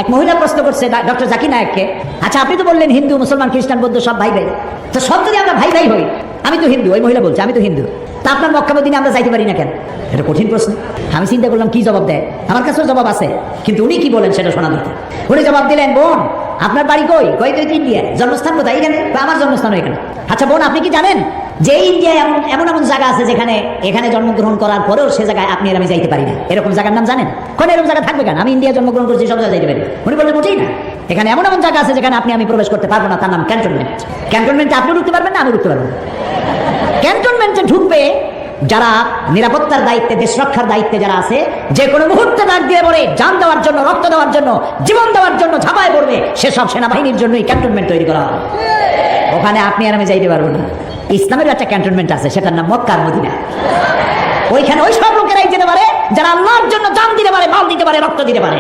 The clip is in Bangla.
এক মহিলা প্রশ্ন করছে ডক্টর জাকির নায়েককে, আচ্ছা আপনি তো বললেন হিন্দু মুসলমান খ্রিস্টান বৌদ্ধ সব ভাই ভাই, তো সব যদি আমরা ভাই ভাই হই, আমি তো হিন্দু, ওই মহিলা বলছে আমি তো হিন্দু, তা আপনার মক্কা মদিনা আমরা যাইতে পারি না কেন? এটা কঠিন প্রশ্ন। আমি চিন্তা করলাম কি জবাব দেয়, আমার কাছেও জবাব আছে, কিন্তু উনি কি বলেন সেটা শোনা দরকার। উনি জবাব দিলেন, বোন আপনার বাড়ি কই? কই তো ইন্ডিয়া। জন্মস্থান কোথায়? এখানে। আমার জন্মস্থান এখানে। আচ্ছা বোন আপনি কি জানেন যে ইন্ডিয়ায় এমন এমন জায়গা আছে যেখানে এখানে জন্মগ্রহণ করার পরেও সে জায়গায় আপনি আর আমি যাইতে পারি না, এরকম জায়গার নাম জানেন? কোন এরকম জায়গা থাকবে কেন? আমি ইন্ডিয়া জন্মগ্রহণ করছি, সব জায়গায় যাইতে পারি। উনি বললেন মোটেই না, এখানে এমন এমন জায়গা আছে যেখানে আপনি আমি প্রবেশ করতে পারবো না, তার নাম ক্যান্টনমেন্ট। ক্যান্টনমেন্টে আপনি ঢুকতে পারবেন না, আমি ঢুকতে পারবো না। ক্যান্টনমেন্টে ঢুকবে যারা নিরাপত্তার দায়িত্বে, দেশ রক্ষার দায়িত্বে যারা আছে, যে কোনো মুহূর্তে ডাক দিয়ে পড়ে জান দেওয়ার জন্য, রক্ত দেওয়ার জন্য, জীবন দেওয়ার জন্য ঝাঁপায় পড়বে, সেসব সেনাবাহিনীর জন্যই ক্যান্টনমেন্ট তৈরি করা হয়। ওখানে আপনি আর আমি যাইতে পারবো না। ইসলামের একটা ক্যান্টনমেন্ট আছে, সেটার নাম মক্কা আর মদিনা। ওইখানে ওই সব লোকেরাই যেতে পারে যারা আল্লাহর জন্য জান দিতে পারে, মাল দিতে পারে, রক্ত দিতে পারে।